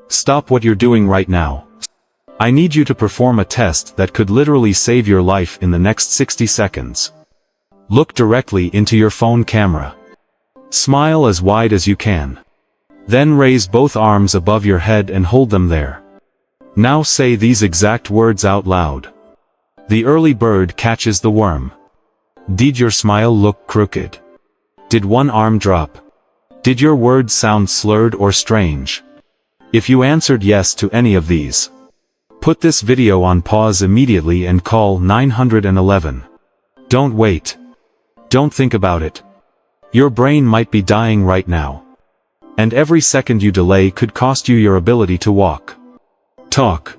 Stop what you're doing right now. I need you to perform a test that could literally save your life in the next 60 seconds. Look directly into your phone camera. Smile as wide as you can. Then raise both arms above your head and hold them there. Now say these exact words out loud. The early bird catches the worm. Did your smile look crooked? Did one arm drop? Did your words sound slurred or strange? If you answered yes to any of these, put this video on pause immediately and call 911. Don't wait. Don't think about it. Your brain might be dying right now. And every second you delay could cost you your ability to walk, talk,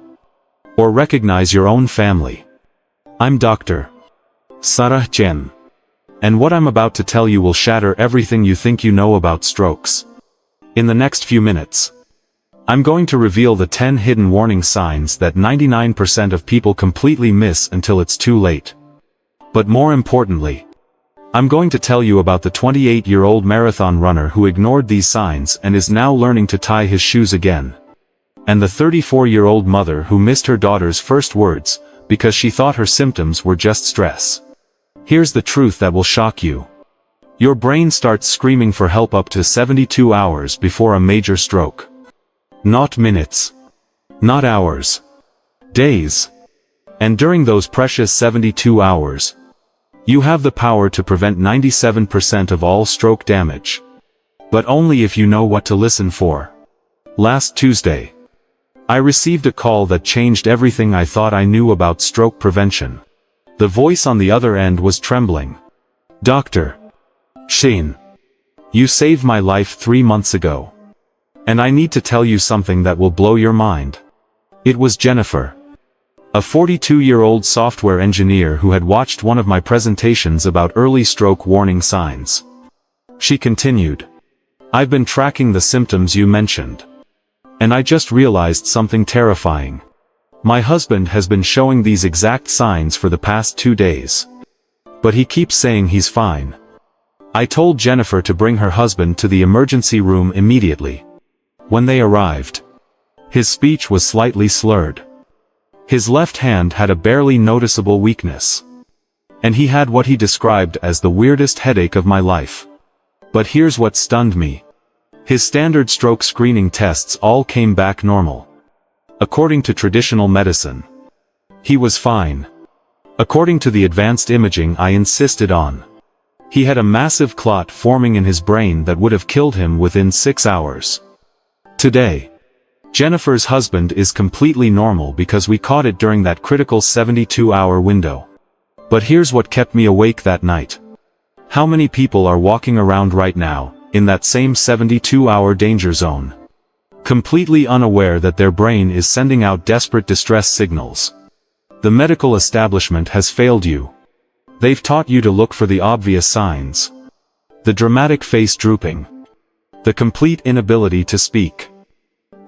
or recognize your own family. I'm Dr. Chen. And what I'm about to tell you will shatter everything you think you know about strokes. In the next few minutes, I'm going to reveal the 10 hidden warning signs that 99% of people completely miss until it's too late. But more importantly, I'm going to tell you about the 28-year-old marathon runner who ignored these signs and is now learning to tie his shoes again. And the 34-year-old mother who missed her daughter's first words because she thought her symptoms were just stress. Here's the truth that will shock you. Your brain starts screaming for help up to 72 hours before a major stroke. Not minutes. Not hours. Days. And during those precious 72 hours, you have the power to prevent 97% of all stroke damage. But only if you know what to listen for. Last Tuesday, I received a call that changed everything I thought I knew about stroke prevention. The voice on the other end was trembling. Dr. Chen, you saved my life 3 months ago. And I need to tell you something that will blow your mind. It was Jennifer, a 42-year-old software engineer who had watched one of my presentations about early stroke warning signs. She continued, I've been tracking the symptoms you mentioned. And I just realized something terrifying. My husband has been showing these exact signs for the past 2 days. But he keeps saying he's fine. I told Jennifer to bring her husband to the emergency room immediately. When they arrived, his speech was slightly slurred. His left hand had a barely noticeable weakness. And he had what he described as the weirdest headache of my life. But here's what stunned me. His standard stroke screening tests all came back normal. According to traditional medicine, he was fine. According to the advanced imaging I insisted on, he had a massive clot forming in his brain that would have killed him within 6 hours. Today, Jennifer's husband is completely normal because we caught it during that critical 72-hour window. But here's what kept me awake that night. How many people are walking around right now, in that same 72-hour danger zone, completely unaware that their brain is sending out desperate distress signals? The medical establishment has failed you. They've taught you to look for the obvious signs. The dramatic face drooping. The complete inability to speak.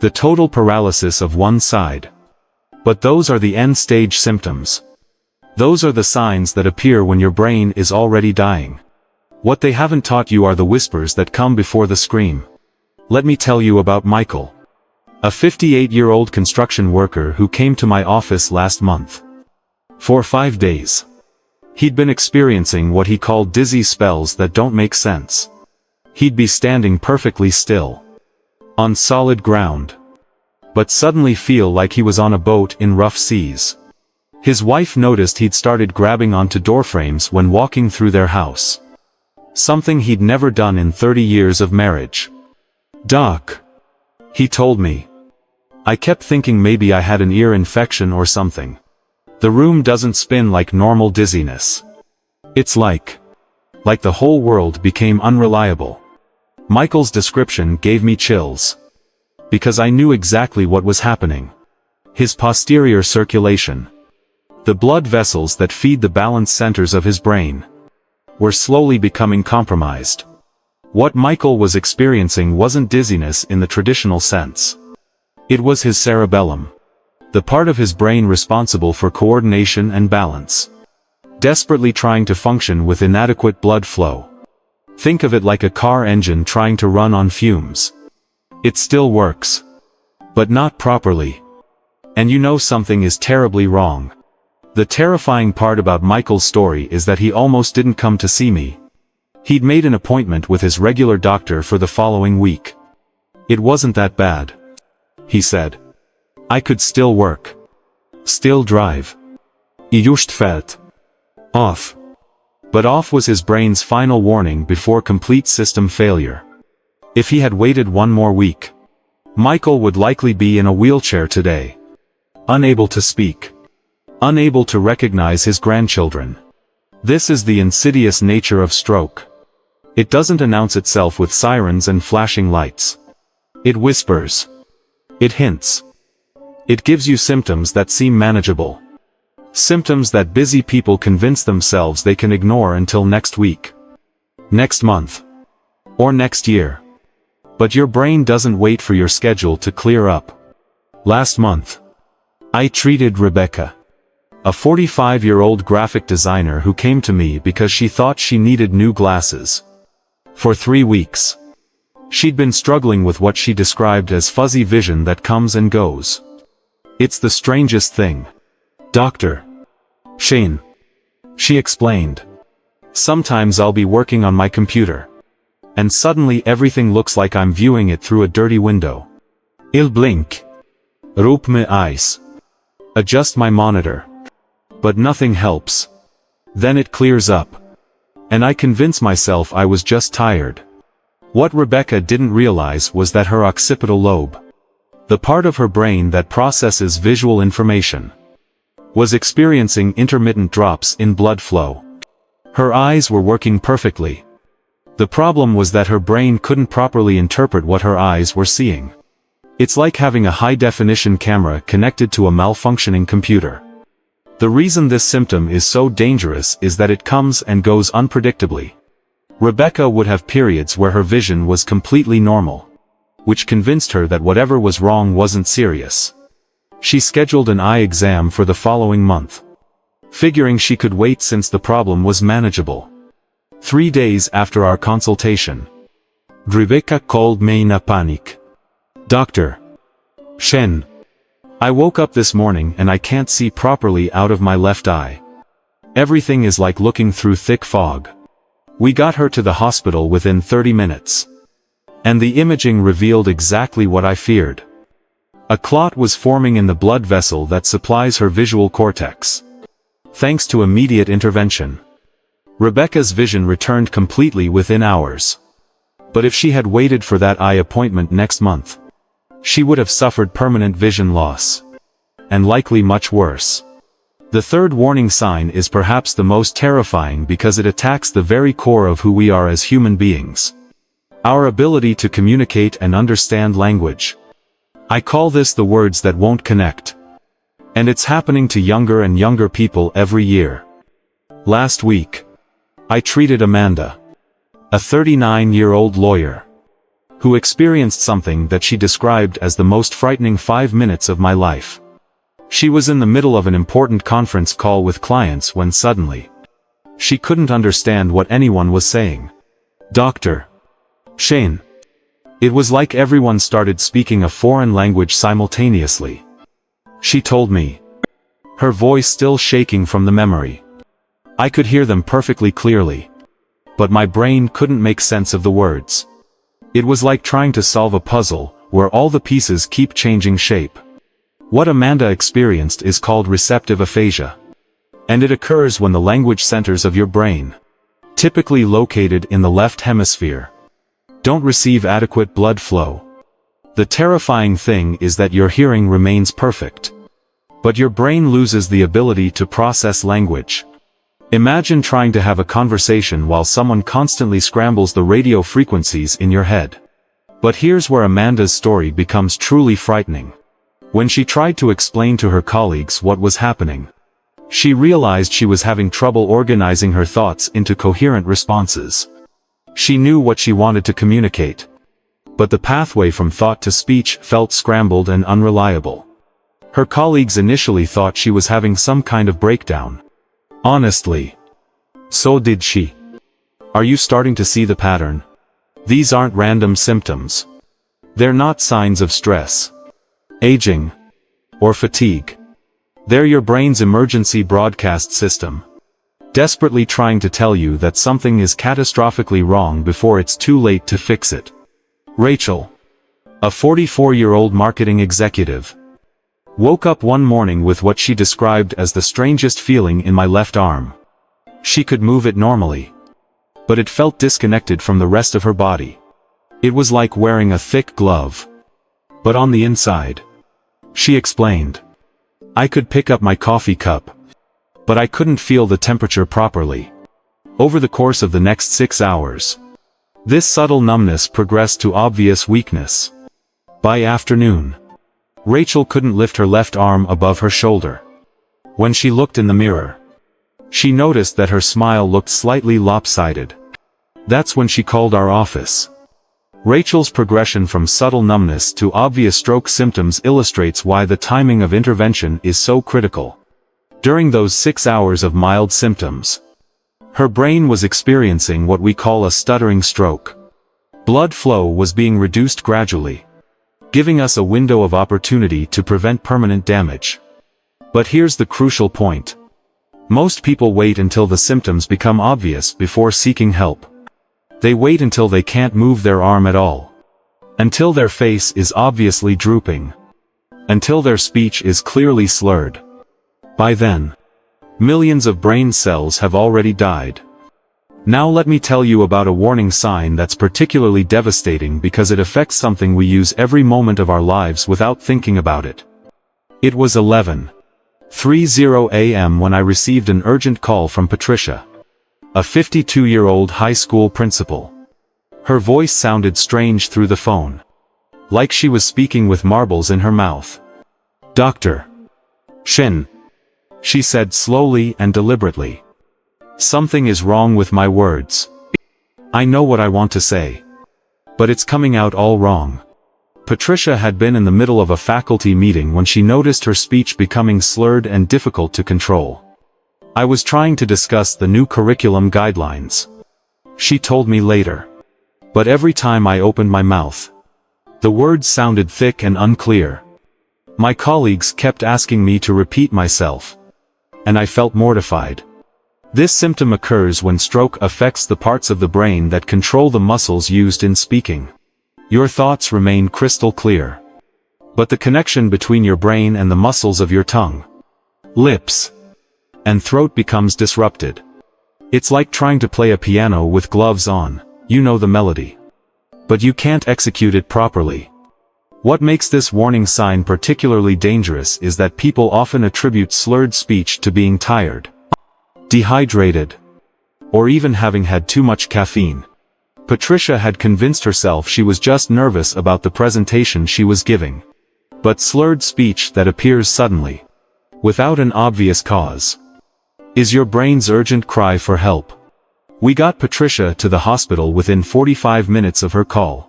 The total paralysis of one side. But those are the end-stage symptoms. Those are the signs that appear when your brain is already dying. What they haven't taught you are the whispers that come before the scream. Let me tell you about Michael, a 58-year-old construction worker who came to my office last month. For 5 days, he'd been experiencing what he called dizzy spells that don't make sense. He'd be standing perfectly still, on solid ground, but suddenly feel like he was on a boat in rough seas. His wife noticed he'd started grabbing onto doorframes when walking through their house. Something he'd never done in 30 years of marriage. Doc, he told me, I kept thinking maybe I had an ear infection or something. The room doesn't spin like normal dizziness. It's like the whole world became unreliable. Michael's description gave me chills. Because I knew exactly what was happening. His posterior circulation, the blood vessels that feed the balance centers of his brain, were slowly becoming compromised. What Michael was experiencing wasn't dizziness in the traditional sense. It was his cerebellum, the part of his brain responsible for coordination and balance, desperately trying to function with inadequate blood flow. Think of it like a car engine trying to run on fumes. It still works, But not properly. And you know something is terribly wrong. The terrifying part about Michael's story is that he almost didn't come to see me. He'd made an appointment with his regular doctor for the following week. It wasn't that bad, he said. I could still work. Still drive. I just felt off. But off was his brain's final warning before complete system failure. If he had waited one more week, Michael would likely be in a wheelchair today. Unable to speak. Unable to recognize his grandchildren. This is the insidious nature of stroke. It doesn't announce itself with sirens and flashing lights. It whispers. It hints. It gives you symptoms that seem manageable. Symptoms that busy people convince themselves they can ignore until next week. Next month. Or next year. But your brain doesn't wait for your schedule to clear up. Last month, I treated Rebecca, a 45-year-old graphic designer who came to me because she thought she needed new glasses. For 3 weeks. She'd been struggling with what she described as fuzzy vision that comes and goes. It's the strangest thing. Dr. Chen. She explained. Sometimes I'll be working on my computer. And suddenly everything looks like I'm viewing it through a dirty window. I'll blink. Roep me eyes. Adjust my monitor. But nothing helps. Then it clears up. And I convince myself I was just tired. What Rebecca didn't realize was that her occipital lobe, the part of her brain that processes visual information, was experiencing intermittent drops in blood flow. Her eyes were working perfectly. The problem was that her brain couldn't properly interpret what her eyes were seeing. It's like having a high-definition camera connected to a malfunctioning computer. The reason this symptom is so dangerous is that it comes and goes unpredictably. Rebecca would have periods where her vision was completely normal, which convinced her that whatever was wrong wasn't serious. She scheduled an eye exam for the following month, figuring she could wait since the problem was manageable. 3 days after our consultation, Rebecca called me in a panic. Dr. Chen. I woke up this morning and I can't see properly out of my left eye. Everything is like looking through thick fog. We got her to the hospital within 30 minutes. And the imaging revealed exactly what I feared. A clot was forming in the blood vessel that supplies her visual cortex. Thanks to immediate intervention, Rebecca's vision returned completely within hours. But if she had waited for that eye appointment next month, she would have suffered permanent vision loss. And likely much worse. The third warning sign is perhaps the most terrifying because it attacks the very core of who we are as human beings. Our ability to communicate and understand language. I call this the words that won't connect. And it's happening to younger and younger people every year. Last week, I treated Amanda, a 39-year-old lawyer, who experienced something that she described as the most frightening 5 minutes of my life. She was in the middle of an important conference call with clients when suddenly, she couldn't understand what anyone was saying. Dr. Chen. It was like everyone started speaking a foreign language simultaneously. She told me, her voice still shaking from the memory. I could hear them perfectly clearly. But my brain couldn't make sense of the words. It was like trying to solve a puzzle, where all the pieces keep changing shape. What Amanda experienced is called receptive aphasia. And it occurs when the language centers of your brain, typically located in the left hemisphere, don't receive adequate blood flow. The terrifying thing is that your hearing remains perfect, but your brain loses the ability to process language. Imagine trying to have a conversation while someone constantly scrambles the radio frequencies in your head. But here's where Amanda's story becomes truly frightening. When she tried to explain to her colleagues what was happening, she realized she was having trouble organizing her thoughts into coherent responses. She knew what she wanted to communicate, but the pathway from thought to speech felt scrambled and unreliable. Her colleagues initially thought she was having some kind of breakdown. Honestly, so did she. Are you starting to see the pattern? These aren't random symptoms. They're not signs of stress. aging, or fatigue. They're your brain's emergency broadcast system, desperately trying to tell you that something is catastrophically wrong before it's too late to fix it. Rachel, a 44-year-old marketing executive, woke up one morning with what she described as the strangest feeling in my left arm. She could move it normally, but it felt disconnected from the rest of her body. It was like wearing a thick glove, but on the inside. She explained, I could pick up my coffee cup, but I couldn't feel the temperature properly. Over the course of the next 6 hours, this subtle numbness progressed to obvious weakness. By afternoon, Rachel couldn't lift her left arm above her shoulder. When she looked in the mirror, she noticed that her smile looked slightly lopsided. That's when she called our office. Rachel's progression from subtle numbness to obvious stroke symptoms illustrates why the timing of intervention is so critical. During those 6 hours of mild symptoms, her brain was experiencing what we call a stuttering stroke. Blood flow was being reduced gradually, giving us a window of opportunity to prevent permanent damage. But here's the crucial point. Most people wait until the symptoms become obvious before seeking help. They wait until they can't move their arm at all, until their face is obviously drooping, until their speech is clearly slurred. By then, millions of brain cells have already died. Now let me tell you about a warning sign that's particularly devastating because it affects something we use every moment of our lives without thinking about it. It was 11:30 a.m. when I received an urgent call from Patricia, a 52-year-old high school principal. Her voice sounded strange through the phone, like she was speaking with marbles in her mouth. Dr. Chen, she said slowly and deliberately. Something is wrong with my words. I know what I want to say, but it's coming out all wrong. Patricia had been in the middle of a faculty meeting when she noticed her speech becoming slurred and difficult to control. I was trying to discuss the new curriculum guidelines, she told me later. But every time I opened my mouth, the words sounded thick and unclear. My colleagues kept asking me to repeat myself, and I felt mortified. This symptom occurs when stroke affects the parts of the brain that control the muscles used in speaking. Your thoughts remain crystal clear, but the connection between your brain and the muscles of your tongue, lips, and throat becomes disrupted. It's like trying to play a piano with gloves on. You know the melody, but you can't execute it properly. What makes this warning sign particularly dangerous is that people often attribute slurred speech to being tired, dehydrated, or even having had too much caffeine. Patricia had convinced herself she was just nervous about the presentation she was giving. But slurred speech that appears suddenly, without an obvious cause, is your brain's urgent cry for help. We got Patricia to the hospital within 45 minutes of her call.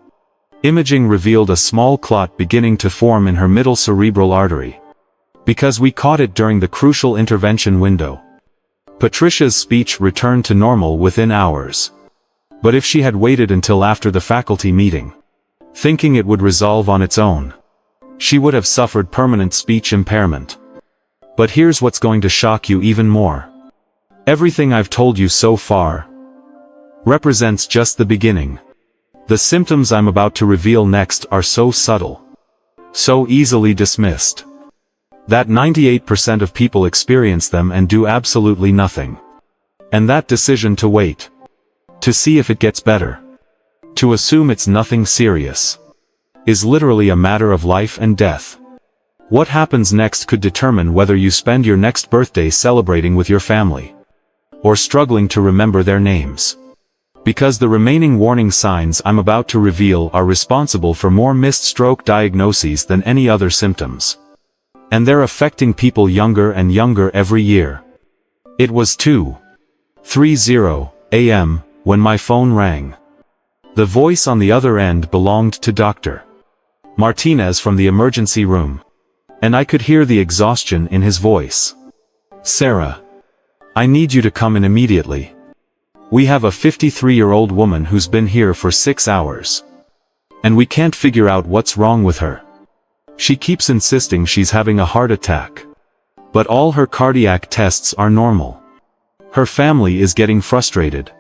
Imaging revealed a small clot beginning to form in her middle cerebral artery. Because we caught it during the crucial intervention window, Patricia's speech returned to normal within hours. But if she had waited until after the faculty meeting, thinking it would resolve on its own, she would have suffered permanent speech impairment. But here's what's going to shock you even more. Everything I've told you so far represents just the beginning. The symptoms I'm about to reveal next are so subtle, so easily dismissed, that 98% of people experience them and do absolutely nothing. And that decision to wait, to see if it gets better, to assume it's nothing serious, is literally a matter of life and death. What happens next could determine whether you spend your next birthday celebrating with your family, or struggling to remember their names. Because the remaining warning signs I'm about to reveal are responsible for more missed stroke diagnoses than any other symptoms. And they're affecting people younger and younger every year. It was 2:30 a.m. when my phone rang. The voice on the other end belonged to Dr. Martinez from the emergency room, and I could hear the exhaustion in his voice. Sarah, I need you to come in immediately. We have a 53-year-old woman who's been here for 6 hours, and we can't figure out what's wrong with her. She keeps insisting she's having a heart attack. But all her cardiac tests are normal. Her family is getting frustrated.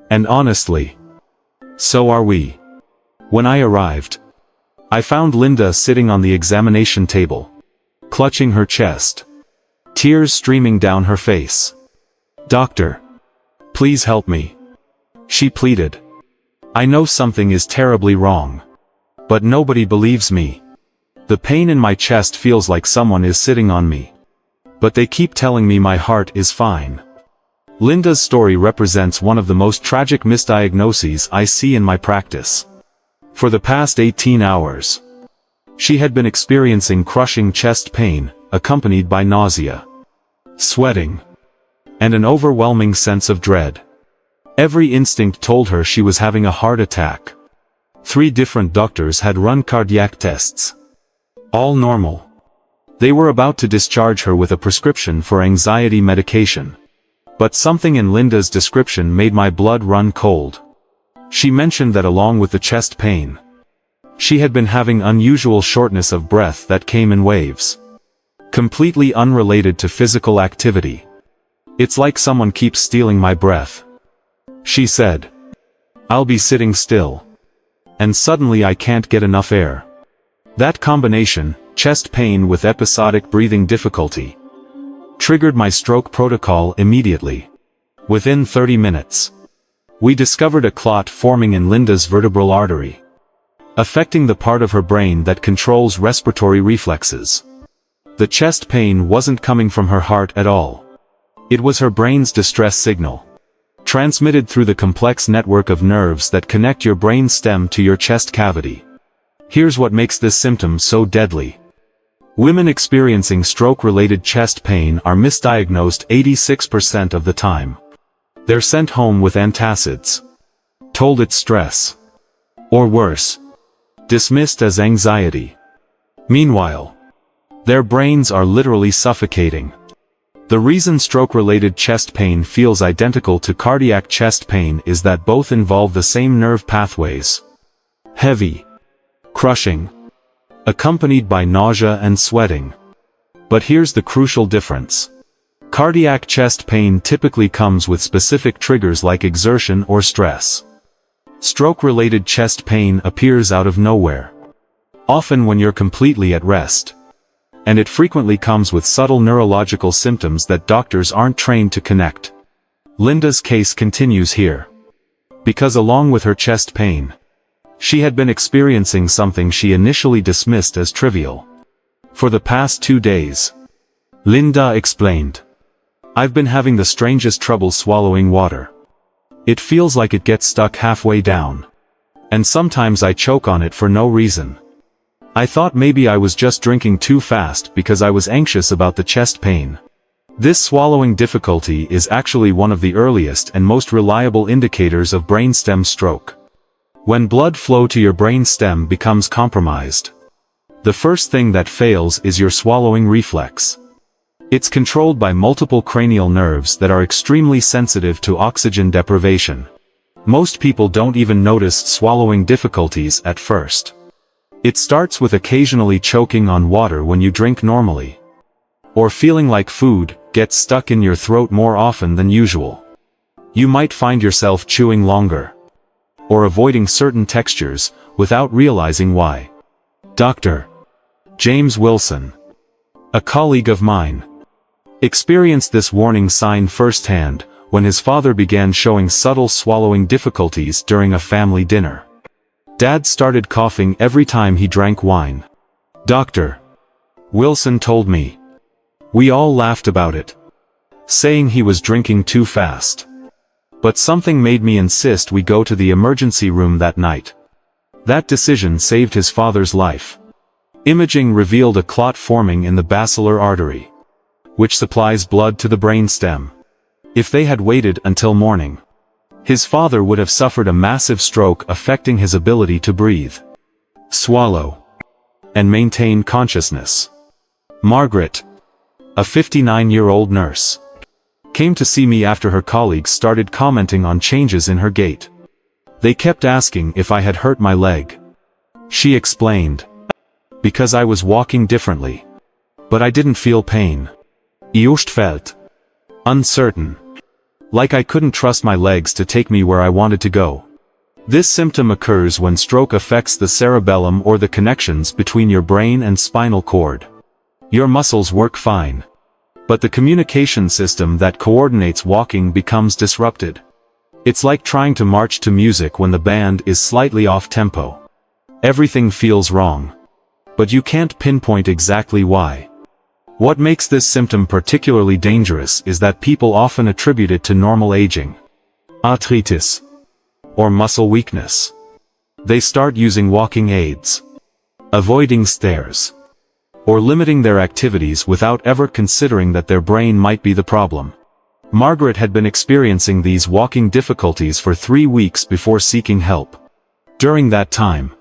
And honestly, so are we. When I arrived, I found Linda sitting on the examination table, clutching her chest, tears streaming down her face. "Doctor, please help me," she pleaded. "I know something is terribly wrong. But nobody believes me. The pain in my chest feels like someone is sitting on me. But they keep telling me my heart is fine." Linda's story represents one of the most tragic misdiagnoses I see in my practice. For the past 18 hours, she had been experiencing crushing chest pain, accompanied by nausea, sweating, and an overwhelming sense of dread. Every instinct told her she was having a heart attack. 3 different doctors had run cardiac tests. All normal. They were about to discharge her with a prescription for anxiety medication. But something in Linda's description made my blood run cold. She mentioned that along with the chest pain, she had been having unusual shortness of breath that came in waves. Completely unrelated to physical activity. "It's like someone keeps stealing my breath," she said. "I'll be sitting still. And suddenly I can't get enough air." That combination, chest pain with episodic breathing difficulty, triggered my stroke protocol immediately. Within 30 minutes, we discovered a clot forming in Linda's vertebral artery, affecting the part of her brain that controls respiratory reflexes. The chest pain wasn't coming from her heart at all. It was her brain's distress signal, transmitted through the complex network of nerves that connect your brain stem to your chest cavity. Here's what makes this symptom so deadly. Women experiencing stroke-related chest pain are misdiagnosed 86% of the time. They're sent home with antacids, told it's stress, or worse, dismissed as anxiety. Meanwhile, their brains are literally suffocating. The reason stroke-related chest pain feels identical to cardiac chest pain is that both involve the same nerve pathways. Heavy, crushing, accompanied by nausea and sweating. But here's the crucial difference. Cardiac chest pain typically comes with specific triggers like exertion or stress. Stroke-related chest pain appears out of nowhere, often when you're completely at rest. And it frequently comes with subtle neurological symptoms that doctors aren't trained to connect. Linda's case continues here. Because along with her chest pain, she had been experiencing something she initially dismissed as trivial. For the past 2 days, Linda explained, "I've been having the strangest trouble swallowing water. It feels like it gets stuck halfway down. And sometimes I choke on it for no reason. I thought maybe I was just drinking too fast because I was anxious about the chest pain." This swallowing difficulty is actually one of the earliest and most reliable indicators of brainstem stroke. When blood flow to your brainstem becomes compromised, the first thing that fails is your swallowing reflex. It's controlled by multiple cranial nerves that are extremely sensitive to oxygen deprivation. Most people don't even notice swallowing difficulties at first. It starts with occasionally choking on water when you drink normally, or feeling like food gets stuck in your throat more often than usual. You might find yourself chewing longer, or avoiding certain textures, without realizing why. Dr. James Wilson, a colleague of mine, experienced this warning sign firsthand when his father began showing subtle swallowing difficulties during a family dinner. Dad started coughing every time he drank wine. Dr. Wilson told me. We all laughed about it, saying he was drinking too fast. But something made me insist we go to the emergency room that night. That decision saved his father's life. Imaging revealed a clot forming in the basilar artery, which supplies blood to the brainstem. If they had waited until morning, his father would have suffered a massive stroke affecting his ability to breathe, swallow, and maintain consciousness. Margaret, a 59-year-old nurse, came to see me after her colleagues started commenting on changes in her gait. They kept asking if I had hurt my leg. She explained, Because I was walking differently. But I didn't feel pain. Ich felt uncertain. Like I couldn't trust my legs to take me where I wanted to go. This symptom occurs when stroke affects the cerebellum or the connections between your brain and spinal cord. Your muscles work fine. But the communication system that coordinates walking becomes disrupted. It's like trying to march to music when the band is slightly off tempo. Everything feels wrong. But you can't pinpoint exactly why. What makes this symptom particularly dangerous is that people often attribute it to normal aging, arthritis, or muscle weakness. They start using walking aids, avoiding stairs, or limiting their activities without ever considering that their brain might be the problem. Margaret had been experiencing these walking difficulties for 3 weeks before seeking help. During that time,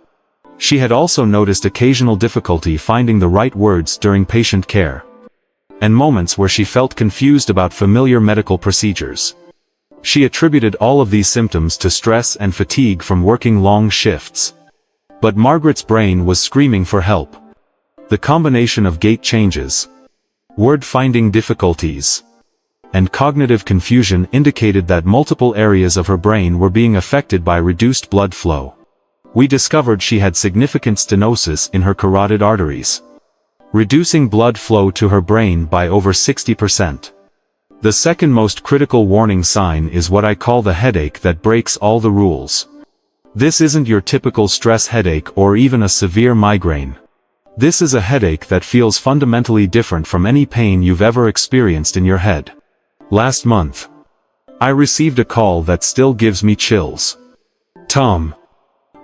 she had also noticed occasional difficulty finding the right words during patient care, and moments where she felt confused about familiar medical procedures. She attributed all of these symptoms to stress and fatigue from working long shifts. But Margaret's brain was screaming for help. The combination of gait changes, word-finding difficulties, and cognitive confusion indicated that multiple areas of her brain were being affected by reduced blood flow. We discovered she had significant stenosis in her carotid arteries, reducing blood flow to her brain by over 60%. The second most critical warning sign is what I call the headache that breaks all the rules. This isn't your typical stress headache or even a severe migraine. This is a headache that feels fundamentally different from any pain you've ever experienced in your head. Last month, I received a call that still gives me chills. Tom,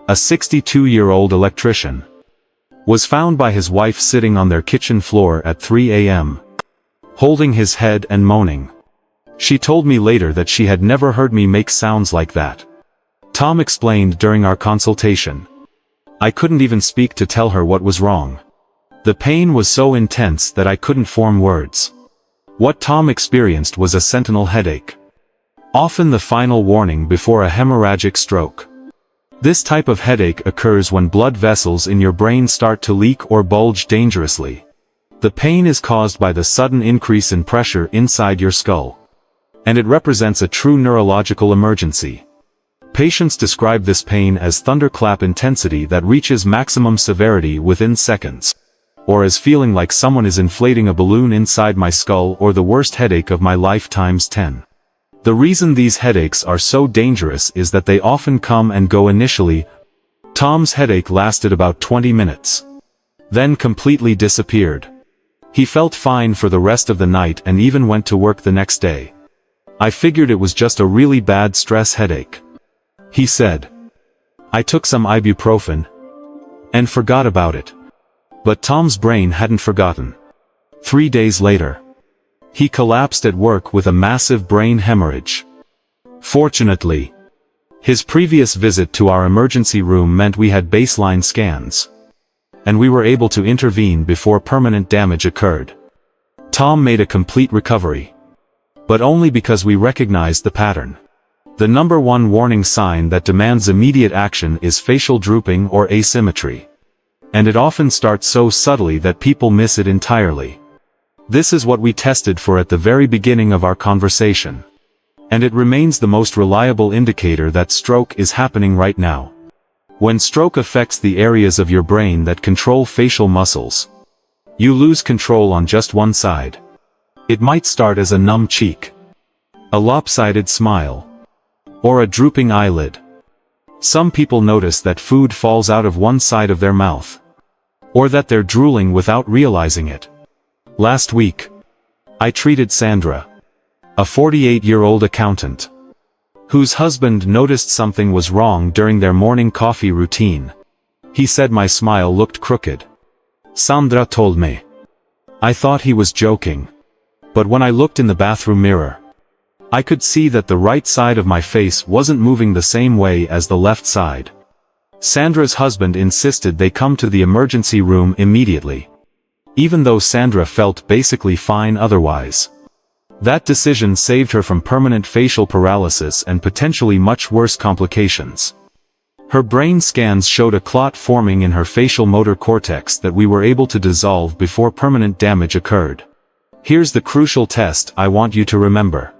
a 62-year-old electrician, was found by his wife sitting on their kitchen floor at 3 a.m., holding his head and moaning. She told me later that she had never heard me make sounds like that. Tom explained during our consultation. I couldn't even speak to tell her what was wrong. The pain was so intense that I couldn't form words. What Tom experienced was a sentinel headache, often the final warning before a hemorrhagic stroke. This type of headache occurs when blood vessels in your brain start to leak or bulge dangerously. The pain is caused by the sudden increase in pressure inside your skull, and it represents a true neurological emergency. Patients describe this pain as thunderclap intensity that reaches maximum severity within seconds, or as feeling like someone is inflating a balloon inside my skull, or the worst headache of my life times 10. The reason these headaches are so dangerous is that they often come and go initially. Tom's headache lasted about 20 minutes, then completely disappeared. He felt fine for the rest of the night and even went to work the next day. I figured it was just a really bad stress headache, he said. I took some ibuprofen and forgot about it. But Tom's brain hadn't forgotten. 3 days later, he collapsed at work with a massive brain hemorrhage. Fortunately, his previous visit to our emergency room meant we had baseline scans, and we were able to intervene before permanent damage occurred. Tom made a complete recovery, but only because we recognized the pattern. The number one warning sign that demands immediate action is facial drooping or asymmetry. And it often starts so subtly that people miss it entirely. This is what we tested for at the very beginning of our conversation. And it remains the most reliable indicator that stroke is happening right now. When stroke affects the areas of your brain that control facial muscles, you lose control on just one side. It might start as a numb cheek, a lopsided smile, or a drooping eyelid. Some people notice that food falls out of one side of their mouth, or that they're drooling without realizing it. Last week, I treated Sandra, a 48-year-old accountant, whose husband noticed something was wrong during their morning coffee routine. He said my smile looked crooked. Sandra told me. I thought he was joking. But when I looked in the bathroom mirror, I could see that the right side of my face wasn't moving the same way as the left side. Sandra's husband insisted they come to the emergency room immediately, even though Sandra felt basically fine otherwise. That decision saved her from permanent facial paralysis and potentially much worse complications. Her brain scans showed a clot forming in her facial motor cortex that we were able to dissolve before permanent damage occurred. Here's the crucial test I want you to remember.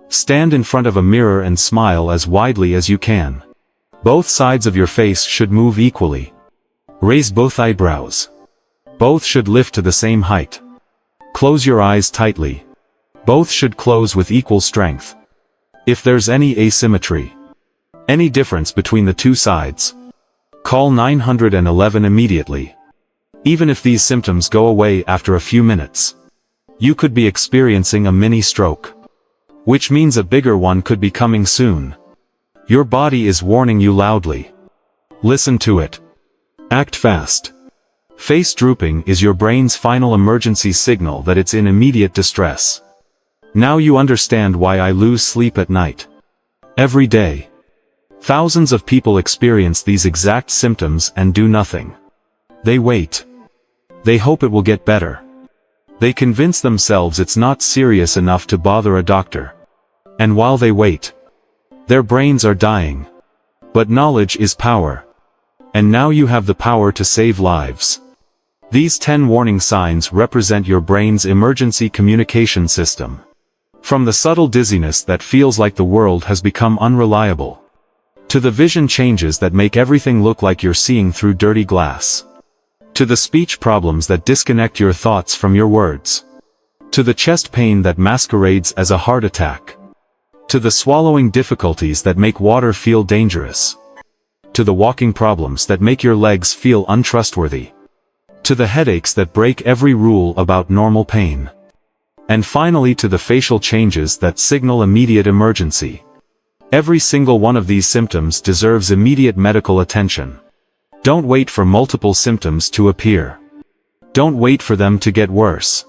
Stand in front of a mirror and smile as widely as you can. Both sides of your face should move equally. Raise both eyebrows. Both should lift to the same height. Close your eyes tightly. Both should close with equal strength. If there's any asymmetry, any difference between the two sides, call 911 immediately. Even if these symptoms go away after a few minutes, you could be experiencing a mini stroke, which means a bigger one could be coming soon. Your body is warning you loudly. Listen to it. Act fast. Face drooping is your brain's final emergency signal that it's in immediate distress. Now you understand why I lose sleep at night. Every day. Thousands of people experience these exact symptoms and do nothing. They wait. They hope it will get better. They convince themselves it's not serious enough to bother a doctor. And while they wait, their brains are dying. But knowledge is power. And now you have the power to save lives. These 10 warning signs represent your brain's emergency communication system. From the subtle dizziness that feels like the world has become unreliable, to the vision changes that make everything look like you're seeing through dirty glass, to the speech problems that disconnect your thoughts from your words, to the chest pain that masquerades as a heart attack, to the swallowing difficulties that make water feel dangerous, to the walking problems that make your legs feel untrustworthy, to the headaches that break every rule about normal pain, and finally to the facial changes that signal immediate emergency. Every single one of these symptoms deserves immediate medical attention. Don't wait for multiple symptoms to appear. Don't wait for them to get worse.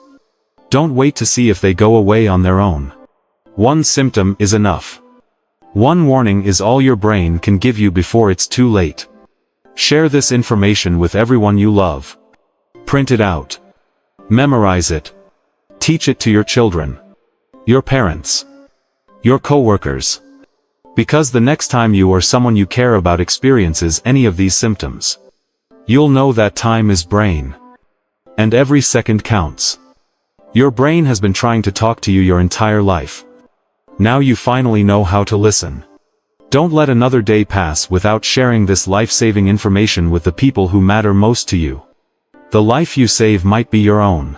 Don't wait to see if they go away on their own. One symptom is enough. One warning is all your brain can give you before it's too late. Share this information with everyone you love. Print it out. Memorize it. Teach it to your children, your parents, your coworkers. Because the next time you or someone you care about experiences any of these symptoms, you'll know that time is brain. And every second counts. Your brain has been trying to talk to you your entire life. Now you finally know how to listen. Don't let another day pass without sharing this life-saving information with the people who matter most to you. The life you save might be your own.